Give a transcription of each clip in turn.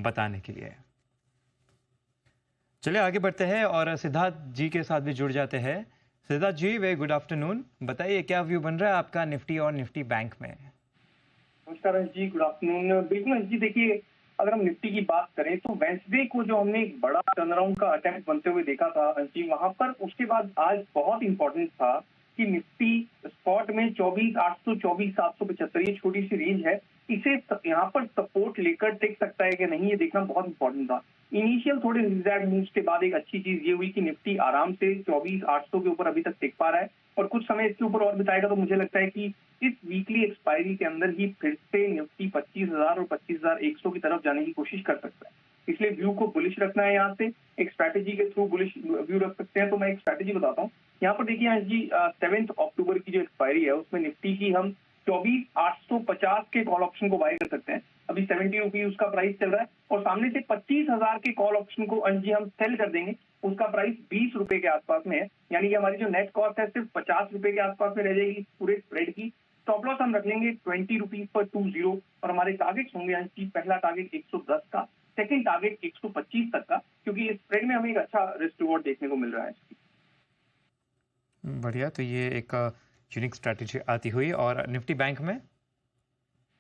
बताने के लिए। चलिए आगे बढ़ते हैं और सिद्धार्थ जी के साथ भी जुड़ जाते हैं। सिद्धार्थ जी, वे गुड आफ्टरनून। बताइए क्या व्यू बन रहा है आपका निफ्टी और निफ्टी बैंक में? नमस्कार अंश जी, गुड आफ्टरनून। बिल्कुल अंश जी, देखिए, अगर हम निफ्टी की बात करें तो वेंसडे को जो हमने एक बड़ा टर्नअराउंड का अटेम्प्ट बनते हुए देखा था अंश जी, वहां पर उसके बाद आज बहुत इंपॉर्टेंट था कि निफ्टी स्पॉट में 24,800 24,775 ये छोटी सी रेंज है, इसे यहाँ पर सपोर्ट लेकर टिक सकता है कि नहीं, ये देखना बहुत इंपॉर्टेंट था। इनिशियल थोड़े रिजैक्ट मूव्स के बाद एक अच्छी चीज ये हुई कि निफ्टी आराम से 24,800 के ऊपर अभी तक टिक पा रहा है और कुछ समय इसके ऊपर और बिताएगा तो मुझे लगता है कि इस वीकली एक्सपायरी के अंदर ही फिर से निफ्टी 25,000 और 25,100 की तरफ जाने की कोशिश कर सकता है। इसलिए व्यू को बुलिश रखना है। यहाँ से एक स्ट्रैटेजी के थ्रू बुलिश व्यू रख सकते हैं। तो मैं एक स्ट्रैटेजी बताता हूँ। यहाँ पर देखिए अंश जी, 7 अक्टूबर की जो एक्सपायरी है उसमें निफ्टी की हम 24,850 के कॉल ऑप्शन को बाय कर सकते हैं। अभी 70 रुपीज उसका प्राइस चल रहा है और सामने से 25,000 के कॉल ऑप्शन को अंश जी हम सेल कर देंगे। उसका प्राइस 20 रुपए के आसपास में है, यानी कि हमारी जो नेट कॉस्ट है सिर्फ 50 रुपए के आसपास में रह जाएगी पूरे स्प्रेड की। स्टॉप लॉस हम रख लेंगे 20 रुपीज पर 20 और हमारे टारगेट्स होंगे अंश जी, पहला टारगेट 110 का, सेकंड टारगेट 125 तक का, क्योंकि इस स्प्रेड में हमें एक अच्छा रिस्क रिवॉर्ड देखने को मिल रहा है। बढ़िया, तो ये एक यूनिक स्ट्रैटेजी आती हुई। और निफ्टी बैंक में?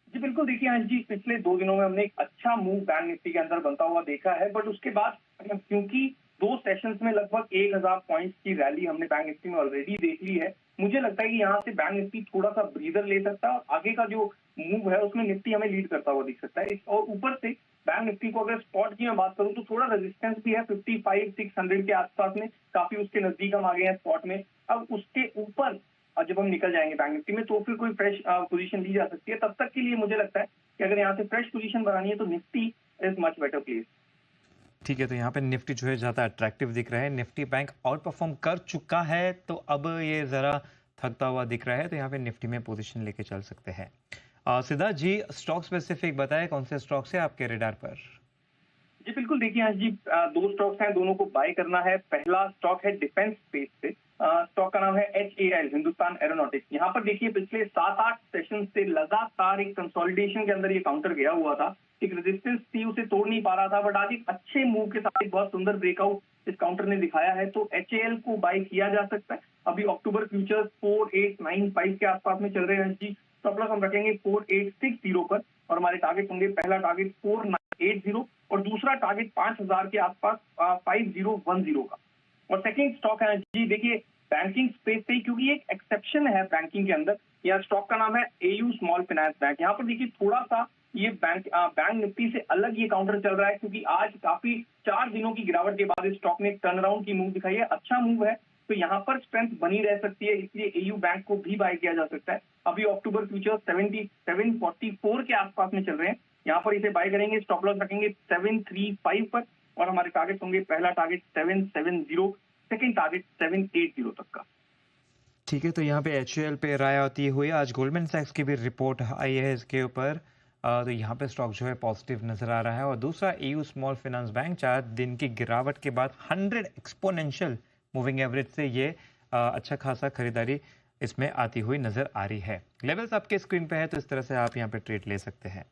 जी बिल्कुल, देखिए अंश जी, पिछले 2 दिनों में हमने एक अच्छा मूव बैंक निफ्टी के अंदर बनता हुआ देखा है, बट उसके बाद क्योंकि 2 सेशंस में लगभग 1,000 पॉइंट्स की रैली हमने बैंक निफ्टी में ऑलरेडी देख ली है, मुझे लगता है कि यहाँ से बैंक निफ्टी थोड़ा सा ब्रीदर ले सकता है और आगे का जो मूव है उसमें निफ्टी हमें लीड करता हुआ दिख सकता है। और ऊपर से बैंक निफ्टी को अगर स्पॉट की मैं बात करूं तो थोड़ा रेजिस्टेंस भी है 55,600 के आसपास में, काफी उसके नजदीक हम आ गए हैं स्पॉट में। अब उसके ऊपर जब हम निकल जाएंगे बैंक निफ्टी में तो फिर कोई फ्रेश पोजीशन ली जा सकती है। तब तक के लिए मुझे लगता है कि अगर यहाँ से फ्रेश पोजीशन बनानी है तो Nifty is much better place. ठीक है, तो यहाँ पे निफ्टी जो है ज़्यादा अट्रैक्टिव दिख रहा है। निफ्टी बैंक आउट परफॉर्म कर चुका है तो अब ये ज़रा थकता हुआ दिख रहा है, तो यहाँ पे निफ्टी में पोजीशन लेके चल सकते हैं। सिद्धार्थ जी, स्टॉक स्पेसिफिक बताएं, कौन से स्टॉक्स है आपके रेडार पर? जी बिल्कुल, देखिए आज जी, 2 स्टॉक्स हैं, दोनों को बाय करना है। पहला स्टॉक है डिफेंस स्पेस से, स्टॉक का नाम है HAL, हिंदुस्तान एरोनॉटिक्स। यहाँ पर देखिए पिछले 7-8 सेशन से लगातार एक कंसोलिडेशन के अंदर ये काउंटर गया हुआ था, एक रेजिस्टेंस थी उसे तोड़ नहीं पा रहा था, बट आज एक अच्छे मूव के साथ एक बहुत सुंदर ब्रेकआउट इस काउंटर ने दिखाया है, तो HAL को बाय किया जा सकता है। अभी अक्टूबर फ्यूचर्स 4895 के आसपास में चल रहे हैं जी। स्टॉप लॉस हम रखेंगे 4860 पर और हमारे टारगेट होंगे, पहला टारगेट 4980 और दूसरा टारगेट 5,000 के आसपास 5010 का। और सेकंड स्टॉक है जी, देखिए बैंकिंग स्पेस से, क्योंकि एक एक्सेप्शन है बैंकिंग के अंदर। यह स्टॉक का नाम है AU स्मॉल फाइनेंस बैंक। यहाँ पर देखिए थोड़ा सा ये बैंक निफ्टी से अलग ये काउंटर चल रहा है, क्योंकि आज काफी 4 दिनों की गिरावट के बाद इस स्टॉक ने एक टर्न अराउंड की मूव दिखाई है, अच्छा मूव है, तो यहाँ पर स्ट्रेंथ बनी रह सकती है, इसलिए AU बैंक को भी बाय किया जा सकता है। अभी अक्टूबर फ्यूचर 744 के आसपास में चल रहे हैं, यहाँ पर इसे बाय करेंगे। स्टॉप लॉस रखेंगे 735 पर और हमारे टारगेट होंगे, पहला टारगेट 770, सेकंड टारगेट 780 तक का। ठीक है, तो यहाँ पे HAL पे राय आती हुई आज गोल्डमैन सैक्स की भी रिपोर्ट आई है इसके ऊपर। तो यहाँ पे स्टॉक जो है पॉजिटिव नजर आ रहा है। और दूसरा AU स्मॉल फाइनेंस बैंक, 4 दिन की गिरावट के बाद 100 एक्सपोनेंशियल मूविंग एवरेज से ये अच्छा खासा खरीदारी इसमें आती हुई नजर आ रही है। लेवल्स आपके स्क्रीन पे है, तो इस तरह से आप यहाँ पे ट्रेड ले सकते हैं।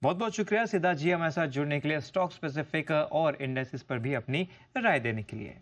बहुत बहुत शुक्रिया सिद्धार्थ जी हमारे साथ जुड़ने के लिए, स्टॉक स्पेसिफिक और इंडेक्सेस पर भी अपनी राय देने के लिए।